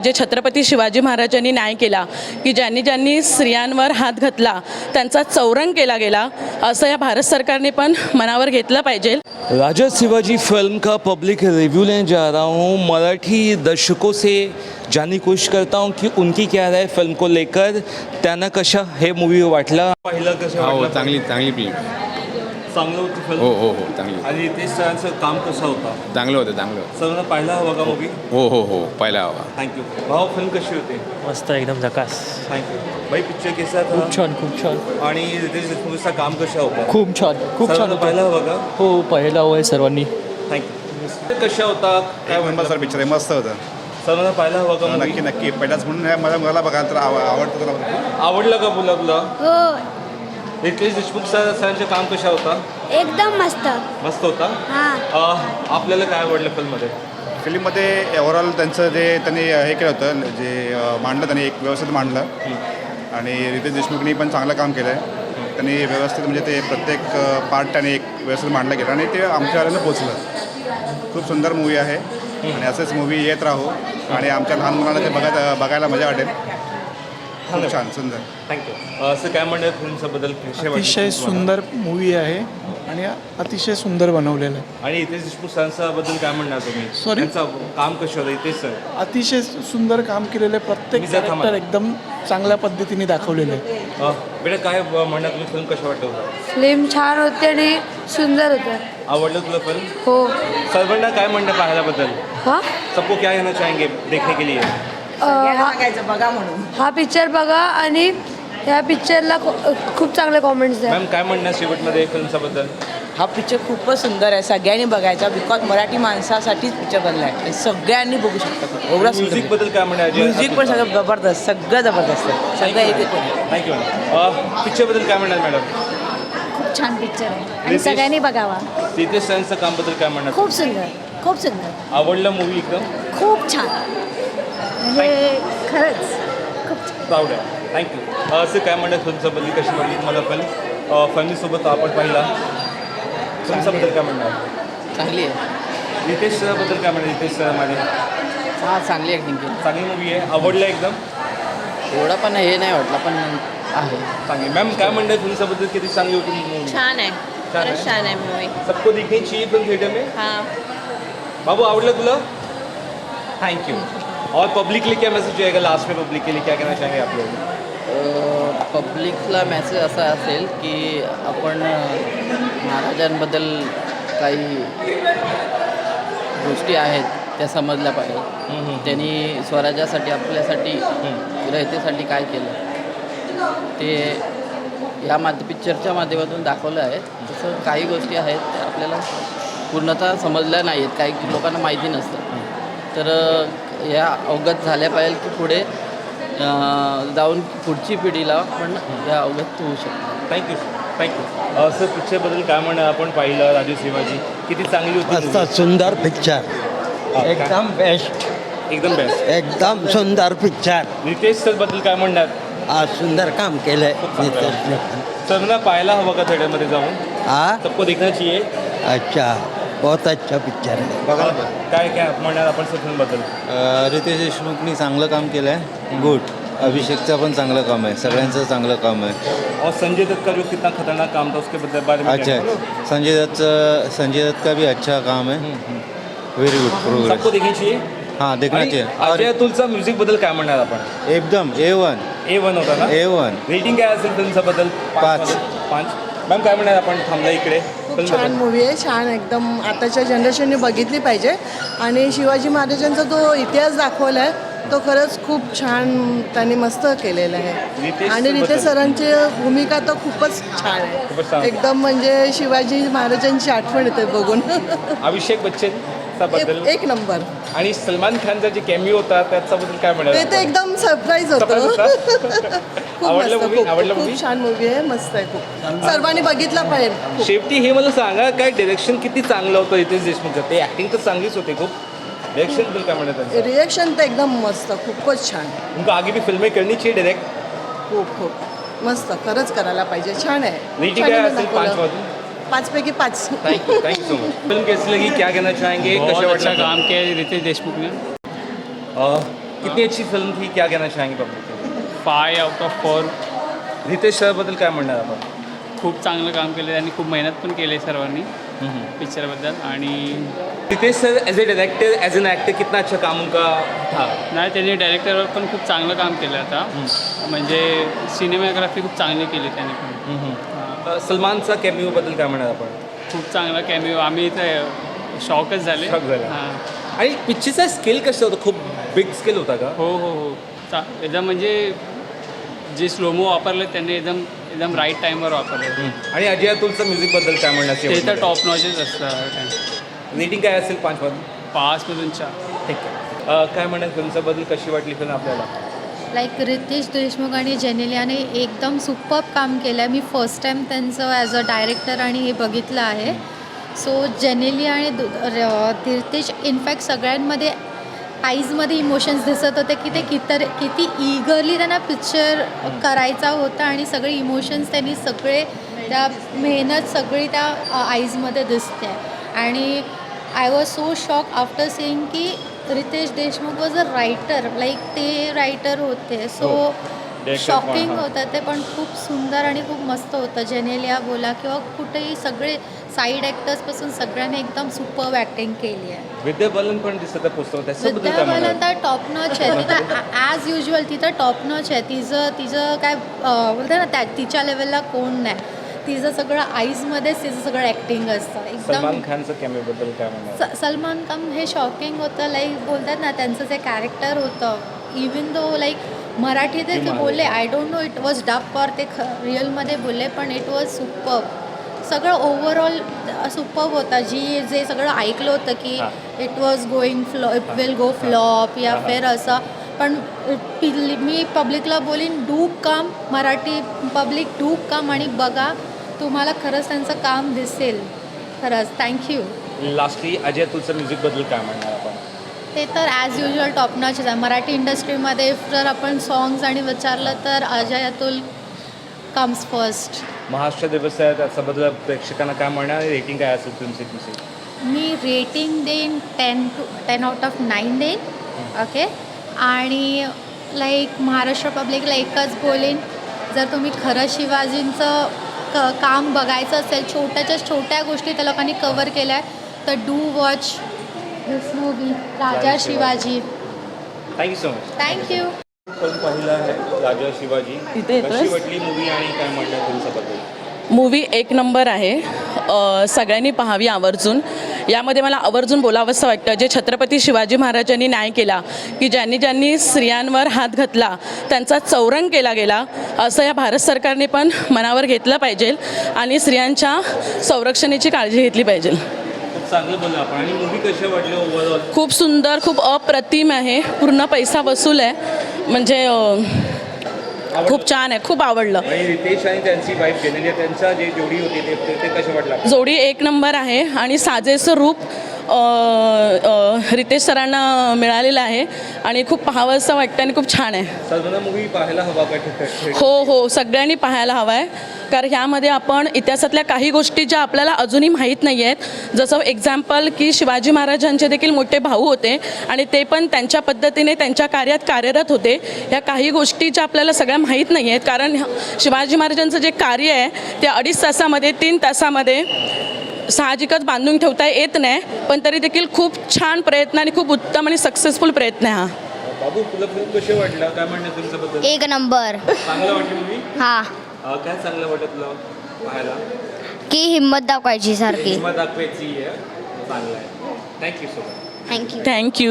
जे छत्रपती शिवाजी महाराजांनी न्याय केला की ज्यांनी ज्यांनी स्त्रियांवर हात घातला त्यांचा चौरंग केला गेला असं या भारत सरकारने पण मनावर घेतलं पाहिजे। राजा शिवाजी फिल्म का पब्लिक रिव्यू लेने जा रहा हूँ। मराठी दर्शकों से जानने की कोशिश करता हूँ कि उनकी क्या राय फिल्म को लेकर। त्यांना कशा हे मूवी वाटला, पहिलं कसं हो वाटलं? चांगली फिल्म चांगलं होतं फिल्म। हो चांगली आणि ते सरांचं काम कसं होता? चांगलं होतं सरांना पाहिला हवा का मूवी? हो पहिला हवा। थँक्यू भाऊ। फिल्म कशी होती? मस्त एकदम झकास। थँक्यू भाई। पिक्चर कैसा था? खूप छान आणि रितेश देशमुखचं काम कसं होतं? खूप छान सरांना पाहिला हवा का? हो पाहिला हवं आहे सर्वांनी। थँक्यू। कशा होता काय नंबर सर पिक्चर आहे, मस्त होतं। सरांना पाहिला हवा का movie? नक्की पहिलाच म्हणून मला बघायला तर आवडतं तुला। आवडलं का तुला? हो रितेश देशमुख सरांचे काम कशा होता? एकदम मस्त। मस्त होता। हां आपल्याला काय आवडलं फिल्ममध्ये? फिल्ममध्ये ओव्हरऑल त्यांचं जे त्यांनी हे केलं होतं, जे मांडलं त्यांनी एक व्यवस्थित मांडलं। आणि रितेश देशमुखनी पण चांगलं काम केलं आहे। त्यांनी व्यवस्थित म्हणजे ते प्रत्येक पार्ट त्याने एक व्यवस्थित मांडलं गेलं आणि ते आमच्यापर्यंत पोचलं। खूप सुंदर मूवी आहे आणि असंच मूवी येत राहू आणि आमच्या लहान मुलांना ते बघायला मजा वाटेल। खूप छान सुंदर। थँक्यू। असं काय म्हणतात फिल्मच्याबद्दल? अतिशय सुंदर मूवी आहे आणि अतिशय सुंदर बनवलेलं आहे। आणि रितेश देशमुख सरांच्याबद्दल काय म्हणणार तुम्ही? Sorry? त्यांचं काम कसं होतं रितेश सर? अतिशय सुंदर काम केलेलं आहे। प्रत्येक मी जर थांबा. कॅरेक्टर एकदम चांगल्या पद्धतीने दाखवलेलं आहे। बेटा काय म्हणणार तुम्ही? फिल्म कशा वाटतं होतं? फिल्म छान होती आणि सुंदर होतं। आवडलं तुला फिल्म? हो सर्वांना काय म्हणणं पाहायलाबद्दल? हां सबको क्या कहना चाहेंगे देखने के लिए? हा पिक्चर बघा आणि ह्या पिक्चरला खूप चांगले कॉमेंट्स द्या। मॅम काय म्हणणं शेवटमध्ये फिल्मच्याबद्दल? हा पिक्चर खूपच सुंदर आहे, सगळ्यांनी बघायचा। बिकॉज मराठी माणसासाठीच पिक्चर बनला आहे, सगळ्यांनी बघू शकता। एवढा सुंदर म्युझिकबद्दल काय म्हणणं? म्युझिक पण सगळं जबरदस्त, सगळं जबरदस्त आहे, सगळं एक एक आहे। Thank you madam. पिक्चरबद्दल काय म्हणणार मॅडम? खूप छान पिक्चर आहे आणि रितेश- सगळ्यांनी बघावा। रितेश सरांचं कामबद्दल काय म्हणणार? खूप सुंदर आवडलं मूवी एकदम? खूप छान म्हणजे खरंच खूप छान। प्राऊड आहे। थँक्यू। असं काय म्हणतात फिल्मच्याबद्दल? कशी वाटली तुम्हाला फिल्म? फॅमिलीसोबत आपण पाहिला। फिल्मच्याबद्दल काय म्हणणार? चांगली आहे। रितेश सराबद्दल काय म्हणणार? रितेश सर माझे हा चांगली ॲक्टिंग केली। चांगली मूवी आहे, आवडलं एकदम? एवढा पण हे नाही वाटला, पण आहे चांगली। मॅम काय म्हणणार फिल्मच्याबद्दल? किती चांगली होती मूवी? छान आहे, छान आहे? खरंच छान आहे मूवी। सबको देखनी चाहिए फिल्म थिएटर में। हाँ बाबू आवडलं तुला? थँक्यू। और पब्लिक के लिए क्या मैसेज जाएगा लास्ट में? पब्लिक के लिए क्या कहना चाहेंगे आप लोग? पब्लिकला मेसेज असा असेल की आपण महाराजांबद्दल काही गोष्टी आहेत त्या समजल्या पाहिजे। त्यांनी स्वराज्यासाठी आपल्यासाठी रयतेसाठी काय केलं ते या पिक्चरच्या माध्यमातून दाखवलं आहे। तसं काही गोष्टी आहेत त्या आपल्याला पूर्णतः समजल्या नाही आहेत, काही लोकांना माहिती नसतं। तर या अवगत झाल्या पाहिजे की पुढे जाऊन पुढची पिढीला पण या अवगत होऊ शकतं। थँक्यू। असं पिक्चरबद्दल काय म्हणणार? आपण पाहिलं राजू शिवाजी, किती चांगली होती मस्त movie? सुंदर पिक्चर, काय? एकदम बेस्ट, एकदम बेस्ट। एकदम सुंदर पिक्चर। रितेश सर बद्दल काय म्हणणार? आज सुंदर काम केलंय चांगलं. सरना पाहायला हवं का थिएटरमध्ये जाऊन? हाँ सबको देखना चाहिए। अच्छा, बहुत अच्छा पिक्चर है। काय काय म्हणणार आपण सर फिल्मबद्दल? रितेश देशमुखनी चांगलं काम केलं आहे, गुड। अभिषेकचं पण चांगलं काम आहे, सगळ्यांचं चांगलं काम आहे। और संजय दत्त का जो कितना खतरनाक काम था उसके बारे में अच्छा क्या? है, संजय दत्त का भी अच्छा काम है, व्हेरी गुड प्रोग्रेस। सबको देखनी चाहिए। हाँ देखना आणि चाहिए। और अजय अतुलचा म्युझिक बद्दल काय म्हणणार आपण? एकदम A1 A1 होता ना? A1 रेटिंग काय असेल फिल्मच्याबद्दल? 5. 5। मॅम काय म्हणणार आपण? थांबला इकडे खूप छान मूवी आहे, छान एकदम आताच्या जनरेशनने बघितली पाहिजे। आणि शिवाजी महाराजांचा जो इतिहास दाखवला आहे तो खरंच खूप छान त्यांनी मस्त केलेला आहे। आणि रितेश सरांची भूमिका तर खूपच छान खूपच छान. आहे, एकदम म्हणजे शिवाजी महाराजांची आठवण येते बघून। अभिषेक बच्चनचा बद्दल एक नंबर। आणि सलमान खानचा जे कॅमिओ होता त्याच्याबद्दल काय ते म्हणणार? तर एकदम सरप्राईज Surprise होतं। होता? खूप आवडलं मस्त, movie? आवडलं खूप movie? खूप छान मूवी आहे, मस्त आहे खूप। सर्वांनी बघितला पाहिजे। शेवटी हे मला सांगा, काय डायरेक्शन किती चांगलं होतं रितेश देशमुखचं? ते ॲक्टिंग तर चांगलीच होती खूप। डायरेक्शन बद्दल काय म्हणतात? रिएक्शन तर एकदम मस्त, खूपच छान। उनको आगे भी फिल्में करनी चाहिए डायरेक्ट। खूप मस्त, खरंच करायला पाहिजे, छान आहे। रेटिंग काय असेल 5 मधून? 5 पैकी 5। Thank you so much. Film कैसी लगी, क्या कहना चाहेंगे? बहुत कशा अच्छा वाटलं? काम किया है रितेश देशमुख ने। कितनी अच्छी फिल्म थी, क्या कहना चाहेंगे पब्लिक के लिए? 5/4. रितेश सरबद्दल काय म्हणणार आपण? खूप चांगलं काम केलं, त्यांनी खूप मेहनत पण केली आहे सर्वांनी पिक्चरबद्दल. आणि Riteish sir as a director, as an actor, कितना अच्छा काम उनका था. नाही, त्यांनी डायरेक्टरवर पण खूप चांगलं काम केलं आता. म्हणजे सिनेमॅग्राफी खूप चांगली केली त्यांनी पण. सलमानचा कॅमिओबद्दल काय म्हणणार आपण? खूप चांगला कॅमिओ, आम्ही इथे शॉकच झाले. शॉक झाला. हां. आणि पिक्चरचा स्केल कसं होतं? खूप बिग स्केल होता का? हो हो हो एकदम म्हणजे जे स्लोमो वापरले त्यांनी एकदम एकदम राईट टाईमवर वापरले. आणि अजय अतुलचं म्युझिकबद्दल काय म्हणणार? ते तर टॉप नॉचेच असतं. रेटिंग काय असेल 5 5मधून 4. ठीक आहे. काय म्हणणार फिल्मच्याबद्दल, कशी वाटली फिल्म आपल्याला? लाईक रितेश देशमुख आणि जेनेलियाने एकदम सुपर्ब काम केलं आहे. मी फर्स्ट टाईम त्यांचं ॲज अ डायरेक्टर आणि हे बघितलं आहे. सो जेनेलिया आणि रितेश इनफॅक्ट सगळ्यांमध्ये आईजमध्ये इमोशन्स दिसत होते की ते किती ईगरली त्यांना पिक्चर करायचा होता आणि सगळे इमोशन्स त्यांनी सगळे त्या मेहनत सगळी त्या आईजमध्ये दिसते. आणि I was so shock after seeing की Riteish Deshmukh was a writer, like ते रायटर होते. सो शॉकिंग होतं ते, पण खूप सुंदर आणि खूप मस्त होतं. जेनेलिया बोला किंवा कुठेही सगळे साईड ॲक्टर्सपासून सगळ्यांनी एकदम सुपर्ब ॲक्टिंग केली आहे. विद्या बालन पण दिसत पुस्तक, त्याच्याबद्दल विद्या काय बालन म्हणणार? तर टॉप नॉच आहे. ती तर ॲज युजल ती तर टॉप नॉच आहे. तिचं काय बोलतं ना, तिच्या लेवलला कोण नाही. तिचं सगळं आईजमध्येच तिचं सगळं ॲक्टिंग असतं एकदम. सलमान खानचं कॅमिओबद्दल काय म्हणणार? सलमान खान हे शॉकिंग होतं. लाईक बोलतात ना, त्यांचं जे कॅरेक्टर होतं, इवन दो लाईक मराठी ते बोलले, I don't know it was dub और ते रिअलमध्ये बोलले, पण इट वॉज सुपर्ब. सगळं ओव्हरऑल सुपर्ब होता. जे सगळं ऐकलं होतं की it was going it will go flop या फिर असं, पण मी पब्लिकला बोलीन do come, Marathi public do come आणि बघा, तुम्हाला खरंच त्यांचं काम दिसेल. खरंच थँक्यू. लास्टली अजय अतुलचं म्युझिकबद्दल काय म्हणणार आपण? ते तर ॲज युजल टॉप नॉचच आहे. मराठी इंडस्ट्रीमध्ये जर आपण सॉंग्स आणि विचारलं तर अजय अतुल कम्स फर्स्ट. महाराष्ट्र दिवस आहे, त्याच्याबद्दल प्रेक्षकांना काय म्हणणार? रेटिंग काय असेल फिल्मची? मी रेटिंग देईन 10/9 देईन. ओके. आणि लाईक महाराष्ट्र पब्लिकला एकच बोलेन, जर तुम्ही खरं शिवाजींचं काम बघायचं असेल, छोट्या गोष्टी त्या लोकांनी कवर केल्या आहे, तर do watch this movie Raja Shivaji. Thank you so much. Thank you. पण पाहिलं आहे राजा शिवाजी, इथे येतोस? कशी वाटली मूवी आणि काय म्हणणार फिल्मच्याबद्दल? मूवी एक नंबर आहे. सगळ्यांनी पाहावी आवर्जून. यामध्ये मला आवर्जून बोलावंसं वाटतं, जे छत्रपती शिवाजी महाराजांनी न्याय केला, की ज्यांनी स्त्रियांवर हात घातला त्यांचा चौरंग केला गेला, असं या भारत सरकारने पण मनावर घेतलं पाहिजे आणि स्त्रियांच्या संरक्षणाची काळजी घेतली पाहिजे. खूप चांगलं बोललं आपण. आणि मूवी कशा वाटली ओव्हरऑल? खूप सुंदर, खूप अप्रतिम आहे. पूर्ण पैसा वसूल आहे. म्हणजे खूप छान आहे, खूप आवडलं. आणि रितेश आणि त्यांची वाईफ जेनेलिया, त्यांचा जे जोडी होती ते कशा वाटलं? जोडी एक नंबर आहे आणि साजेचं रूप रितेश सरांना मिळालेलं आहे आणि खूप पाहावंसं वाटतं आणि खूप छान आहे. सर्वांना मूवी पाहायला हवा का? हो सगळ्यांनी पाहायला हवा आहे. कारण ह्यामध्ये आपण इतिहासातल्या काही गोष्टी ज्या आपल्याला अजूनही माहीत नाही आहेत, जसं एक्झाम्पल की शिवाजी महाराजांचे देखील मोठे भाऊ होते आणि ते पण त्यांच्या पद्धतीने त्यांच्या कार्यात कार्यरत होते. ह्या काही गोष्टी ज्या आपल्याला सगळ्या माहीत नाही आहेत, कारण शिवाजी महाराजांचं जे कार्य आहे ते 2.5 तासामध्ये 3 तासामध्ये साहजिकच बांधून ठेवता येत नाही, पण तरी देखील खूप छान प्रयत्न आणि खूप उत्तम आणि सक्सेसफुल प्रयत्न आहे हा. बाबू, तुला फिल्म कशी वाटलं? काय म्हणणं तुमच्याबद्दल? 1 नंबर. चांगलं वाटली मूवी? हां, काय चांगलं वाटत तुला पाहायला? की हिंमत दाखवायची सारखी. हिंमत दाखवायची आहे. चांगलं आहे. Thank you so much. Thank you. Thank you.